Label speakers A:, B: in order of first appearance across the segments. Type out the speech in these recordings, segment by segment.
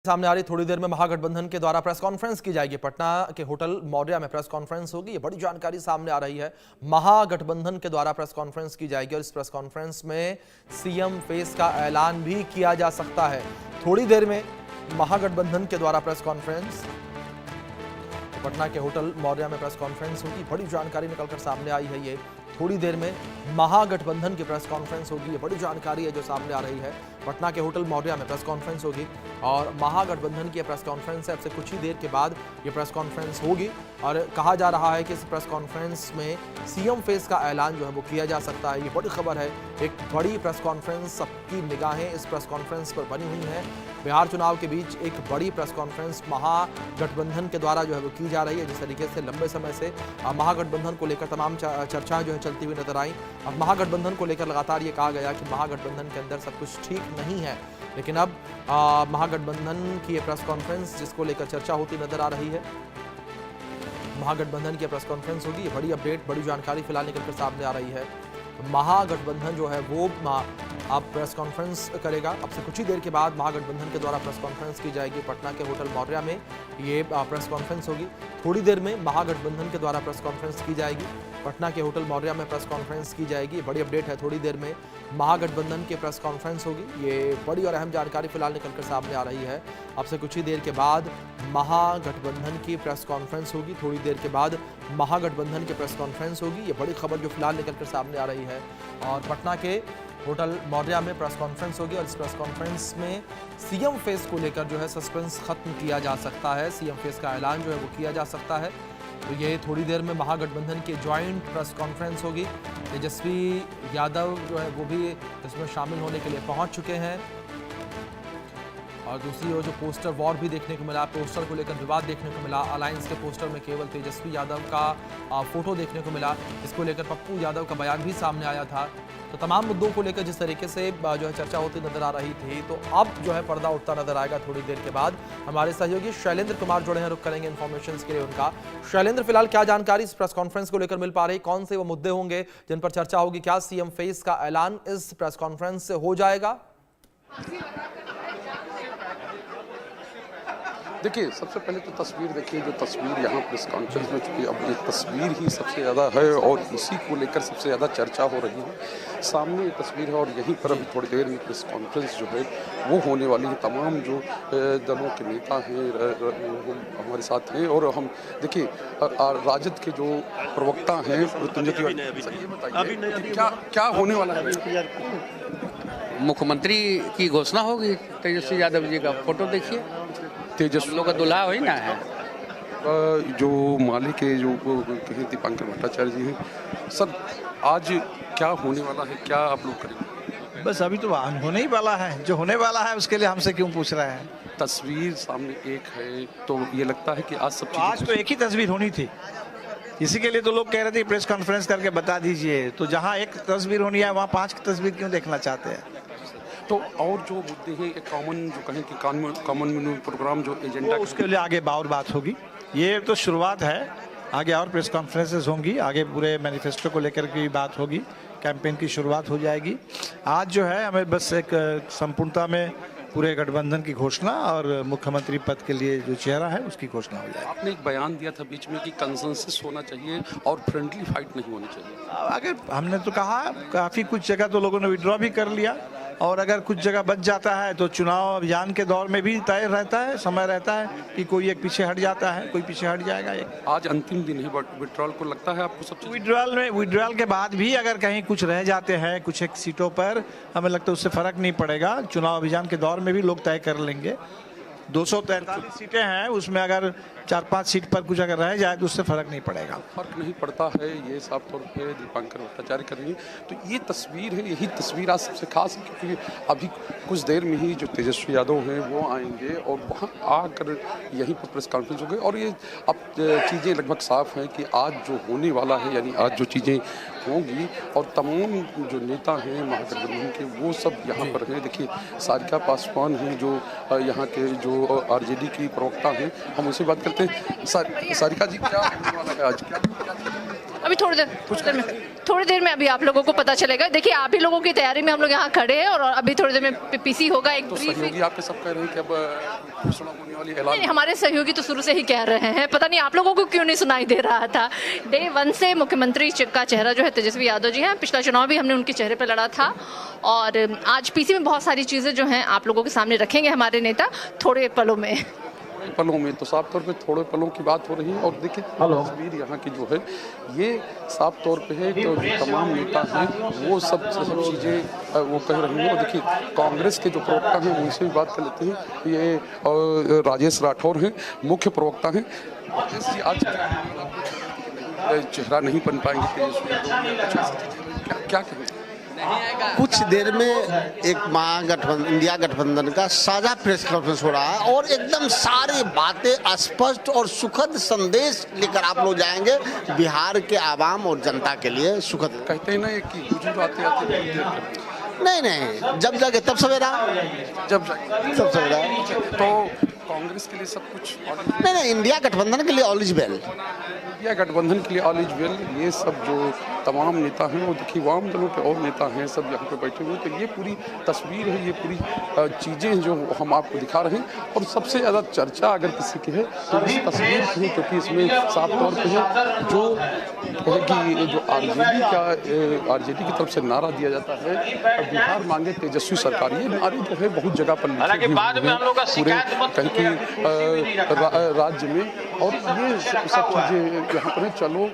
A: सामने आ रही थोड़ी देर में महागठबंधन के द्वारा प्रेस कॉन्फ्रेंस की जाएगी। पटना के होटल मौर्या में प्रेस कॉन्फ्रेंस होगी। ये बड़ी जानकारी सामने आ रही है। महागठबंधन के द्वारा प्रेस कॉन्फ्रेंस की जाएगी और इस प्रेस कॉन्फ्रेंस में सीएम फेस का ऐलान भी किया जा सकता है। थोड़ी देर में महागठबंधन के द्वारा प्रेस कॉन्फ्रेंस, पटना के होटल मौर्या में प्रेस कॉन्फ्रेंस होगी। बड़ी जानकारी निकलकर सामने आई है। ये थोड़ी देर में महागठबंधन की प्रेस कॉन्फ्रेंस होगी। ये बड़ी जानकारी है जो सामने आ रही है। पटना के होटल मौर्या में प्रेस कॉन्फ्रेंस होगी और महागठबंधन की प्रेस कॉन्फ्रेंस है। अब से कुछ ही देर के बाद ये प्रेस कॉन्फ्रेंस होगी और कहा जा रहा है कि इस प्रेस कॉन्फ्रेंस में सीएम फेस का ऐलान जो है वो किया जा सकता है। ये बड़ी खबर है। एक बड़ी प्रेस कॉन्फ्रेंस, सबकी निगाहें इस प्रेस कॉन्फ्रेंस पर बनी हुई हैं। बिहार चुनाव के बीच एक बड़ी प्रेस कॉन्फ्रेंस महागठबंधन के द्वारा जो है वो की जा रही है। जिस तरीके से लंबे समय से महागठबंधन को लेकर तमाम चर्चाएं जो है चलती हुई नजर आई। अब महागठबंधन को लेकर लगातार ये कहा गया कि महागठबंधन के अंदर सब कुछ ठीक नहीं है, लेकिन अब महागठबंधन की ये प्रेस कॉन्फ्रेंस जिसको लेकर चर्चा होती नजर आ रही है, महागठबंधन की प्रेस कॉन्फ्रेंस होगी। ये बड़ी अपडेट, बड़ी जानकारी फिलहाल निकलकर सामने आ रही है। महागठबंधन जो है वो अब प्रेस कॉन्फ्रेंस करेगा। अब से कुछ ही देर के बाद महागठबंधन के द्वारा प्रेस कॉन्फ्रेंस की जाएगी। पटना के होटल मौर्या में ये प्रेस कॉन्फ्रेंस होगी। थोड़ी देर में महागठबंधन के द्वारा प्रेस कॉन्फ्रेंस की जाएगी। पटना के होटल मौर्या में प्रेस कॉन्फ्रेंस की जाएगी। बड़ी अपडेट है। थोड़ी देर में महागठबंधन की प्रेस कॉन्फ्रेंस होगी। ये बड़ी और अहम जानकारी फिलहाल निकलकर सामने आ रही है। अब से कुछ ही देर के बाद महागठबंधन की प्रेस कॉन्फ्रेंस होगी। थोड़ी देर के बाद महागठबंधन की प्रेस कॉन्फ्रेंस होगी। ये बड़ी खबर जो फिलहाल निकलकर सामने आ रही है। और पटना के होटल मौर्या में प्रेस कॉन्फ्रेंस होगी और इस प्रेस कॉन्फ्रेंस में सीएम फेस को लेकर जो है सस्पेंस खत्म किया जा सकता है। सीएम फेस का ऐलान जो है वो किया जा सकता है। तो ये थोड़ी देर में महागठबंधन की ज्वाइंट प्रेस कॉन्फ्रेंस होगी। तेजस्वी यादव जो है वो भी इसमें शामिल होने के लिए पहुंच चुके हैं। और दूसरी ओर जो पोस्टर वॉर भी देखने को मिला, पोस्टर को लेकर विवाद देखने को मिला। अलायंस के पोस्टर में केवल तेजस्वी यादव का फोटो देखने को मिला। इसको लेकर पप्पू यादव का बयान भी सामने आया था। तो तमाम मुद्दों को लेकर जिस तरीके से जो है चर्चा होती नजर आ रही थी, तो अब जो है पर्दा उठता नजर आएगा थोड़ी देर के बाद। हमारे सहयोगी शैलेंद्र कुमार जुड़े हैं, रुक करेंगे इन्फॉर्मेशन के लिए उनका। शैलेंद्र, फिलहाल क्या जानकारी इस प्रेस कॉन्फ्रेंस को लेकर मिल पा रही? कौन से वो मुद्दे होंगे जिन पर चर्चा होगी? क्या सीएम फेस का ऐलान इस प्रेस कॉन्फ्रेंस से हो जाएगा?
B: देखिए, सबसे पहले तो तस्वीर देखिए, जो तस्वीर यहाँ प्रेस कॉन्फ्रेंस में, चूँकि अब ये तस्वीर ही सबसे ज़्यादा है और इसी को लेकर सबसे ज़्यादा चर्चा हो रही है। सामने ये तस्वीर है और यहीं पर अभी थोड़ी देर में प्रेस कॉन्फ्रेंस जो है वो होने वाली है। तमाम जो दलों के नेता हैं हमारे साथ हैं और हम देखिए राजद के जो प्रवक्ता हैं मृत्युंजय तिवारी, क्या होने वाला है?
C: मुख्यमंत्री की घोषणा होगी। तेजस्वी यादव जी का फोटो देखिए, तेजस्वी लोग का दुल्हा हो ही ना है।
B: जो माले के जो कहीं दीपांकर भट्टाचार्य जी हैं, सर आज क्या होने वाला है, क्या आप लोग करेंगे?
D: बस अभी तो होने ही वाला है। जो होने वाला है उसके लिए हमसे क्यों पूछ रहे हैं?
B: तस्वीर सामने एक है, तो ये लगता है कि आज सब
D: आज तो एक ही तस्वीर होनी थी। इसी के लिए तो लोग कह रहे थे प्रेस कॉन्फ्रेंस करके बता दीजिए। तो जहाँ एक तस्वीर होनी है वहाँ 5 की तस्वीर क्यों देखना चाहते हैं?
B: तो और जो मुद्दे हैं एक कॉमन जो कहें कि कॉमन प्रोग्राम जो एजेंडा,
D: उसके लिए आगे और बात होगी। ये तो शुरुआत है, आगे और प्रेस कॉन्फ्रेंसेस होंगी, आगे पूरे मैनिफेस्टो को लेकर की बात होगी, कैंपेन की शुरुआत हो जाएगी। आज जो है हमें बस एक संपूर्णता में पूरे गठबंधन की घोषणा और मुख्यमंत्री पद के लिए जो चेहरा है उसकी घोषणा हो जाएगी।
B: आपने एक बयान दिया था बीच में कि कंसेंसस होना चाहिए और फ्रेंडली फाइट नहीं होनी चाहिए।
D: अगर हमने तो कहा काफ़ी कुछ जगह तो लोगों ने विड्रॉ भी कर लिया और अगर कुछ जगह बच जाता है तो चुनाव अभियान के दौर में भी तय रहता है, समय रहता है कि कोई एक पीछे हट जाता है, कोई पीछे हट जाएगा। एक
B: आज अंतिम दिन है, बट विड्रॉल को लगता है आपको सब
D: विड्रॉल के बाद भी अगर कहीं कुछ रह जाते हैं कुछ एक सीटों पर, हमें लगता है उससे फर्क नहीं पड़ेगा। चुनाव अभियान के दौर में भी लोग तय कर लेंगे। 243 सीटें हैं, उसमें अगर 4-5 सीट पर कुछ अगर रह जाए तो उससे फर्क नहीं पड़ेगा।
B: फर्क नहीं पड़ता है, ये साफ तौर पे दीपांकर भट्टाचार्य करेंगे। तो ये तस्वीर है, यही तस्वीर आज सबसे खास है क्योंकि अभी कुछ देर में ही जो तेजस्वी यादव हैं वो आएंगे और वहाँ आकर यहीं पर प्रेस कॉन्फ्रेंस होगी। और ये अब चीज़ें लगभग साफ हैं कि आज जो होने वाला है, यानी आज जो चीज़ें होंगी और तमाम जो नेता हैं महागठबंधन के वो सब यहाँ पर हैं। देखिए सारिका पासवान हैं जो यहाँ के जो आरजेडी की प्रवक्ता हैं, हम उनसे बात करते हैं। सारिका जी, क्या होने वाला है आज?
E: अभी थोड़ी देर में अभी आप लोगों को पता चलेगा। देखिए आप ही लोगों की तैयारी में हम लोग यहाँ खड़े हैं और अभी थोड़ी देर में पीसी होगा एक
B: तो
E: brief।
B: सहयोगी आपके सब कह रहे हैं कि अब घोषणा होने वाली ऐलान।
E: नहीं, हमारे सहयोगी तो शुरू से ही कह रहे हैं, पता नहीं आप लोगों को क्यों नहीं सुनाई दे रहा था। डे 1 से मुख्यमंत्री का चेहरा जो है तेजस्वी यादव जी हैं। पिछला चुनाव भी हमने उनके चेहरे पर लड़ा था और आज पीसी में बहुत सारी चीज़ें जो हैं आप लोगों के सामने रखेंगे हमारे नेता थोड़े पलों में।
B: पलों में तो साफ तौर पे थोड़े पलों की बात हो रही है और देखिए तस्वीर यहाँ की जो है ये साफ तौर पे है। तो जो तमाम नेता हैं वो सब चीज़ें वो कह रहे हैं। और देखिए कांग्रेस के जो प्रवक्ता हैं उनसे भी बात कर लेते हैं। ये राजेश राठौर हैं, मुख्य प्रवक्ता हैं। राजेश जी, आज चेहरा नहीं बन पाएंगे तेजस्वी, क्या कहेंगे?
F: कुछ देर में एक महागठबंधन इंडिया गठबंधन का साझा प्रेस कॉन्फ्रेंस हो रहा है और एकदम सारी बातें स्पष्ट और सुखद संदेश लेकर आप लोग जाएंगे बिहार के आवाम और जनता के लिए। सुखद
B: कहते हैं ना कि हुजूर आते आते
F: नहीं, जब जागे तब सवेरा,
B: जब जाएंगे
F: सब सवेरा।
B: तो कांग्रेस के लिए सब कुछ
F: नहीं, इंडिया गठबंधन के लिए ऑल इज वेल।
B: इंडिया गठबंधन के लिए ऑल इज वेल। ये सब जो तमाम नेता हैं वो देखिए वाम दलों के और नेता हैं सब यहाँ पे बैठे हुए। तो ये पूरी तस्वीर है, ये पूरी चीज़ें जो हम आपको दिखा रहे हैं। और सबसे ज़्यादा चर्चा अगर किसी की है तो इस तस्वीर की है, क्योंकि इसमें साफ तौर पर है जो है कि जो आरजेडी की तरफ से नारा दिया जाता है बिहार मांगे तेजस्वी सरकार। ये नारे जो है बहुत जगह पर लिखे पूरे कहीं की राज्य में। और ये सब चीज़ें यहाँ पर है, चलो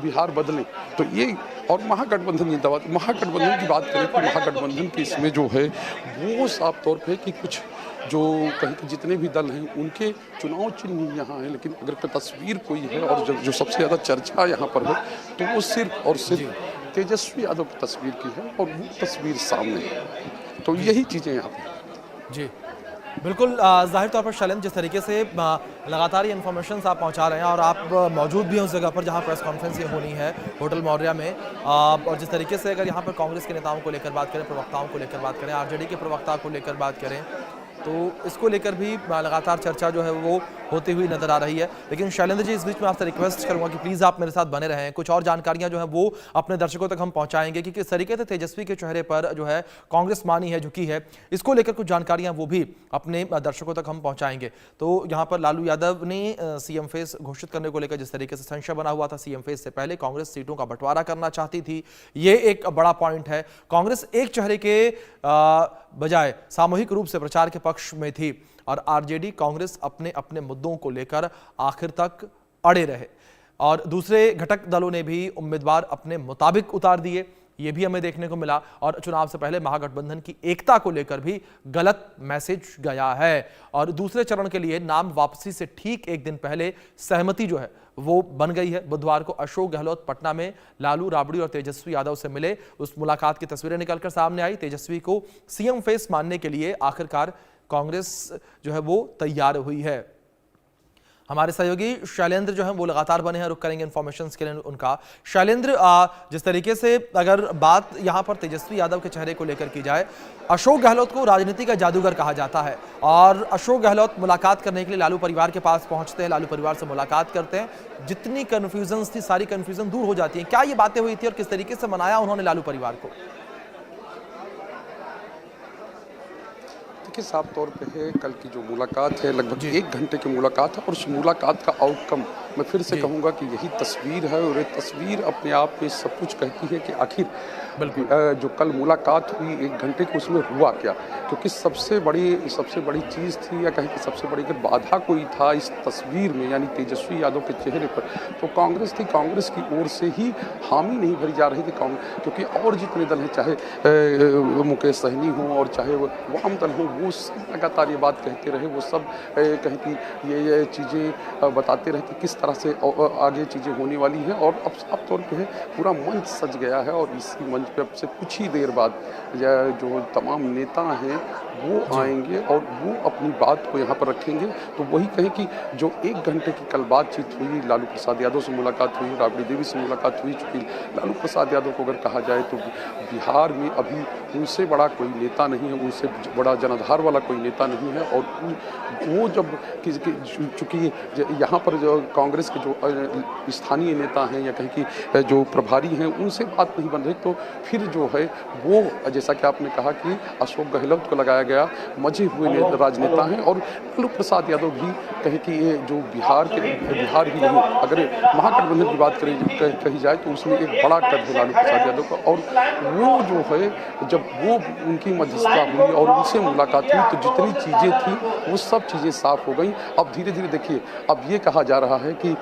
B: बिहार बदले। तो ये और महागठबंधन की बात करें तो महागठबंधन की इसमें जो है वो साफ तौर पे कि कुछ जो कहीं के जितने भी दल हैं उनके चुनाव चिन्ह यहाँ है। लेकिन अगर तस्वीर कोई है और जो सबसे ज़्यादा चर्चा यहाँ पर है तो वो सिर्फ और सिर्फ तेजस्वी यादव की तस्वीर की है और वो तस्वीर सामने है। तो यही चीज़ें यहाँ पर
A: जी बिल्कुल। जाहिर तौर पर शैलेंद्र, जिस तरीके से लगातार ये इन्फॉर्मेशन आप पहुंचा रहे हैं और आप मौजूद भी हैं उस जगह पर जहां प्रेस कॉन्फ्रेंस ये होनी है होटल मौर्या में, और जिस तरीके से अगर यहां पर कांग्रेस के नेताओं को लेकर बात करें, प्रवक्ताओं को लेकर बात करें, आरजेडी के प्रवक्ता को लेकर बात करें, तो इसको लेकर भी लगातार चर्चा जो है वो होती हुई नजर आ रही है। लेकिन शैलेंद्र जी, इस बीच में आपसे रिक्वेस्ट करूंगा कि प्लीज़ आप मेरे साथ बने रहें। कुछ और जानकारियां जो है वो अपने दर्शकों तक हम पहुंचाएंगे कि किस तरीके से तेजस्वी के चेहरे पर जो है कांग्रेस मानी है, झुकी है, इसको लेकर कुछ जानकारियां वो भी अपने दर्शकों तक हम पहुंचाएंगे। तो यहाँ पर लालू यादव ने सीएम फेस घोषित करने को लेकर जिस तरीके से संशय बना हुआ था, सीएम फेस से पहले कांग्रेस सीटों का बंटवारा करना चाहती थी, ये एक बड़ा पॉइंट है। कांग्रेस एक चेहरे के बजाय सामूहिक रूप से प्रचार के पक्ष में थी और आरजेडी कांग्रेस अपने अपने मुद्दों को लेकर आखिर तक अड़े रहे और दूसरे घटक दलों ने भी उम्मीदवार अपने मुताबिक उतार दिए, ये भी हमें देखने को मिला। और चुनाव से पहले महागठबंधन की एकता को लेकर भी गलत मैसेज गया है और दूसरे चरण के लिए नाम वापसी से ठीक एक दिन पहले सहमति जो है वो बन गई है। बुधवार को अशोक गहलोत पटना में लालू, राबड़ी और तेजस्वी यादव से मिले। उस मुलाकात की तस्वीरें निकलकर सामने आई। तेजस्वी को सीएम फेस मानने के लिए आखिरकार कांग्रेस जो है वो तैयार हुई है। हमारे सहयोगी शैलेंद्र जो है वो लगातार बने हैं, रुक करेंगे इन्फॉर्मेशन के लिए उनका। शैलेंद्र, जिस तरीके से अगर बात यहाँ पर तेजस्वी यादव के चेहरे को लेकर की जाए, अशोक गहलोत को राजनीति का जादूगर कहा जाता है और अशोक गहलोत मुलाकात करने के लिए लालू परिवार के पास पहुंचते हैं, लालू परिवार से मुलाकात करते हैं, जितनी कन्फ्यूजन थी सारी कन्फ्यूजन दूर हो जाती है। क्या ये बातें हुई थी और किस तरीके से मनाया उन्होंने लालू परिवार को?
B: देखिए साफ तौर पे है कल की जो मुलाकात है लगभग 1 घंटे की मुलाकात है और उस मुलाकात का आउटकम मैं फिर से कहूँगा कि यही तस्वीर है। और ये तस्वीर अपने आप में सब कुछ कहती है कि आखिर जो कल मुलाकात हुई 1 घंटे की उसमें हुआ क्या, क्योंकि सबसे बड़ी चीज़ थी या कहीं कि सबसे बड़ी अगर बाधा कोई था इस तस्वीर में यानी तेजस्वी यादव के चेहरे पर तो कांग्रेस थी। कांग्रेस की ओर से ही हामी नहीं भरी जा रही थी क्योंकि और जितने दल हैं, चाहे मुकेश सहनी हो और चाहे वाम दल हो, वो सब लगातार ये बात कहते रहे, वो सब कहीं कि ये चीज़ें बताते रहे कि किस तरह से आगे चीज़ें होने वाली हैं। और अब साफ तौर पे है पूरा मंच सज गया है और इसी मंच पे अब से कुछ ही देर बाद जो तमाम नेता हैं वो आएंगे और वो अपनी बात को यहाँ पर रखेंगे। तो वही कहें कि जो 1 घंटे की कल बातचीत हुई, लालू प्रसाद यादव से मुलाकात हुई, राबड़ी देवी से मुलाकात हुई, चूँकि लालू प्रसाद यादव को अगर कहा जाए तो बिहार में अभी उनसे बड़ा कोई नेता नहीं है, उनसे बड़ा जनाधार बिहार वाला कोई नेता नहीं है। और वो जब चूँकि यहाँ पर जो कांग्रेस के जो स्थानीय नेता हैं या कहीं की जो प्रभारी हैं उनसे बात नहीं बन रही, तो फिर जो है वो जैसा कि आपने कहा कि अशोक गहलोत को लगाया गया, मजे हुए राजनेता हैं। और लालू प्रसाद यादव भी कहीं कि ये जो बिहार ही नहीं, अगर महागठबंधन की बात कही जाए तो उसमें एक बड़ा कद है लालू प्रसाद यादव का। और वो जो है जब वो उनकी मध्यस्थता हुई और उनसे मुलाकात हुई तो जितनी चीज़ें थी वो सब चीज़ें साफ हो गई। अब धीरे धीरे देखिए, अब ये कहा जा रहा है कि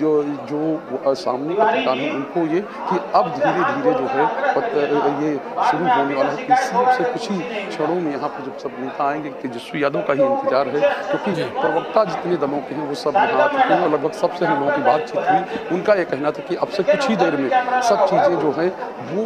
B: जो सामने के किसान हैं उनको ये कि अब धीरे धीरे जो है ये शुरू होने वाला है। इसी से कुछ ही क्षणों में यहाँ पर जब सब नेता आएंगे, तेजस्वी यादव का ही इंतजार है, क्योंकि प्रवक्ता जितने दलों के हैं वो सब यहाँ आ चुके हैं और लगभग सबसे हम लोगों की बातचीत हुई। उनका ये कहना था कि अब से कुछ ही देर में सब चीज़ें जो हैं वो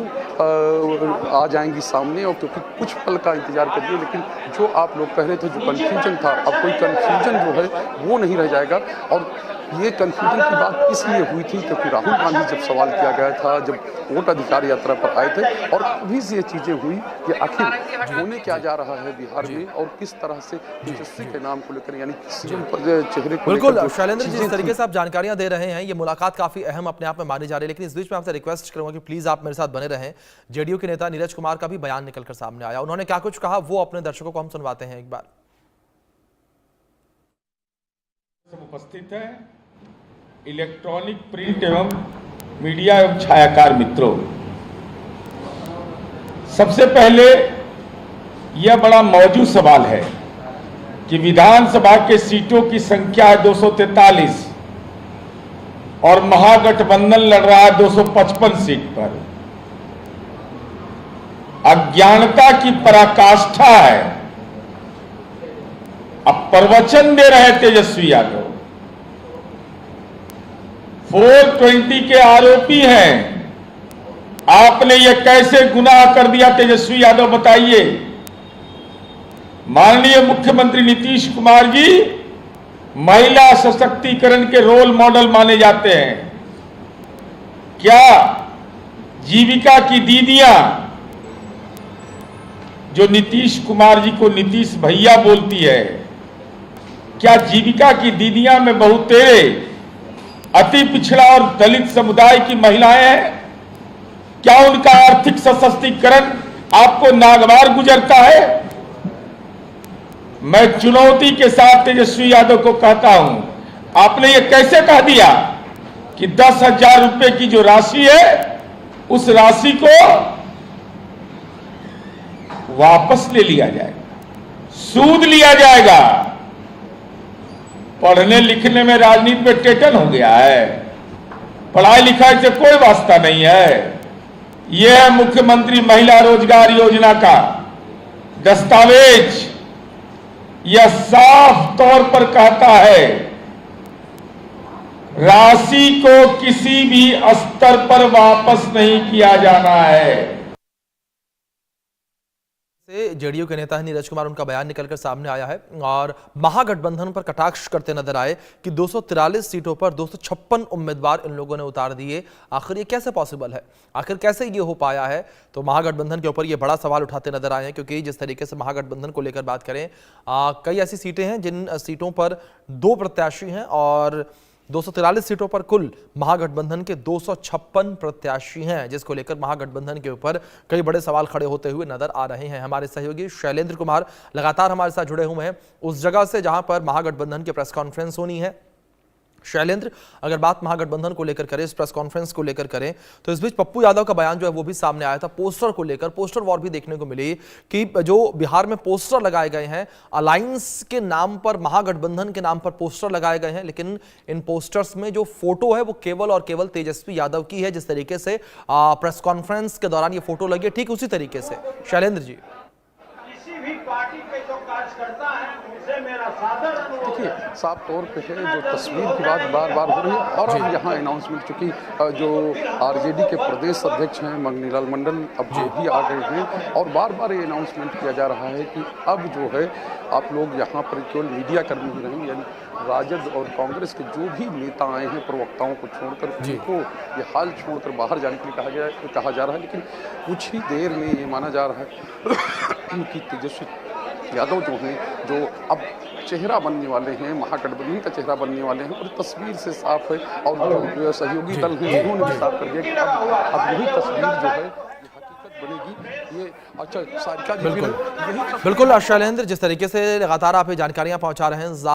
B: आ जाएंगी सामने। और क्योंकि कुछ पल का इंतजार करिए, लेकिन जो आप लोग कह रहे थे जो कन्फ्यूजन था, अब कोई कन्फ्यूजन जो है वो नहीं रह जाएगा। और ये कन्फ्यूजन की बात इसलिए हुई थी क्योंकि राहुल गांधी जब सवाल किया गया था, जब वोट अधिकार यात्रा पर आए थे, और अभी से ये चीज़ें हुई कि आखिर होने क्या जा रहा है बिहार में और किस तरह से तेजस्वी के नाम को लेकर, यानी सीएम चेहरे को
A: बिल्कुल शैलेंद्र जी, जिस तरीके से आप जानकारियां दे रहे हैं, ये मुलाकात काफी अहम अपने आप में मानी जा रही है। लेकिन इस बीच में आपसे रिक्वेस्ट करूंगा कि प्लीज आप मेरे साथ बने रहें। जेडीयू के नेता नीरज कुमार का भी बयान निकलकर सामने आया, उन्होंने क्या कुछ कहा वो अपने दर्शकों को हम सुनवाते हैं एक बार।
G: उपस्थित है इलेक्ट्रॉनिक, प्रिंट एवं मीडिया एवं छायाकार मित्रों, सबसे पहले यह बड़ा मौजूद सवाल है कि विधानसभा के सीटों की संख्या है 243 और महागठबंधन लड़ रहा है 255 सीट पर। अज्ञानता की पराकाष्ठा है। अब प्रवचन दे रहे तेजस्वी यादव, 420 के आरोपी हैं। आपने यह कैसे गुनाह कर दिया तेजस्वी यादव, बताइए। माननीय मुख्यमंत्री नीतीश कुमार जी महिला सशक्तिकरण के रोल मॉडल माने जाते हैं। क्या जीविका की दीदियां जो नीतीश कुमार जी को नीतीश भैया बोलती है, क्या जीविका की दीदियां में बहुतेरे अति पिछड़ा और दलित समुदाय की महिलाएं हैं? क्या उनका आर्थिक सशक्तिकरण आपको नागवार गुजरता है? मैं चुनौती के साथ तेजस्वी यादव को कहता हूं, आपने ये कैसे कह दिया कि 10,000 रुपए की जो राशि है उस राशि को वापस ले लिया जाएगा, सूद लिया जाएगा। पढ़ने लिखने में राजनीति में टेटन हो गया है, पढ़ाई लिखाई से कोई वास्ता नहीं है। यह है मुख्यमंत्री महिला रोजगार योजना का दस्तावेज। यह साफ तौर पर कहता है राशि को किसी भी स्तर पर वापस नहीं किया जाना है।
A: जेडीयू के नेता नीरज कुमार, उनका बयान निकलकर सामने आया है और महागठबंधन पर कटाक्ष करते नजर आए कि 243 सीटों पर 256 उम्मीदवार इन लोगों ने उतार दिए। आखिर ये कैसे पॉसिबल है, आखिर कैसे ये हो पाया है? तो महागठबंधन के ऊपर ये बड़ा सवाल उठाते नजर आए हैं, क्योंकि जिस तरीके से महागठबंधन को लेकर बात करें, कई ऐसी सीटें हैं जिन सीटों पर 2 प्रत्याशी हैं और 243 सीटों पर कुल महागठबंधन के 256 प्रत्याशी हैं, जिसको लेकर महागठबंधन के ऊपर कई बड़े सवाल खड़े होते हुए नजर आ रहे हैं। हमारे सहयोगी शैलेंद्र कुमार लगातार हमारे साथ जुड़े हुए हैं उस जगह से जहां पर महागठबंधन की प्रेस कॉन्फ्रेंस होनी है। शैलेंद्र, अगर बात महागठबंधन को लेकर करें, इस प्रेस कॉन्फ्रेंस को लेकर करें, तो इस बीच पप्पू यादव का बयान जो है वो भी सामने आया था पोस्टर को लेकर। पोस्टर वॉर भी देखने को मिली कि जो बिहार में पोस्टर लगाए गए हैं, अलायंस के नाम पर, महागठबंधन के नाम पर पोस्टर लगाए गए हैं, लेकिन इन पोस्टर्स में जो फोटो है वो केवल और केवल तेजस्वी यादव की है। जिस तरीके से प्रेस कॉन्फ्रेंस के दौरान ये फोटो लगी है, ठीक उसी तरीके से। शैलेंद्र जी,
G: किसी भी पार्टी के जो कार्यकर्ता है उनसे मेरा सादर अनुरोध
B: देखिए, साफ तौर पे है जो तस्वीर की बात बार बार हो रही है। और अब यहाँ अनाउंसमेंट, चूँकि जो आरजेडी के प्रदेश अध्यक्ष हैं मंगनीलाल मंडल अब जो भी आ गए हैं, और बार बार ये अनाउंसमेंट किया जा रहा है कि अब जो है आप लोग यहाँ पर केवल मीडिया कर्मी ही नहीं, यानी राजद और कांग्रेस के जो भी नेता आए हैं प्रवक्ताओं को छोड़कर, उनको ये हाल छोड़कर बाहर जाने के लिए कहा जा रहा है। लेकिन कुछ ही देर में ये माना जा रहा है कि तेजस्वी यादव जो हैं, जो अब चेहरा बनने वाले हैं, महागठबंधन का चेहरा बनने वाले हैं, और तस्वीर से साफ है। और जो सहयोगी दल हैं उन्होंने भी साफ कर दिया कि अब यही तस्वीर जो है ये हकीकत बनेगी। ये अच्छा सारिका जी,
A: बिल्कुल शैलेंद्र, जिस तरीके से लगातार आप ये जानकारियां पहुंचा रहे हैं,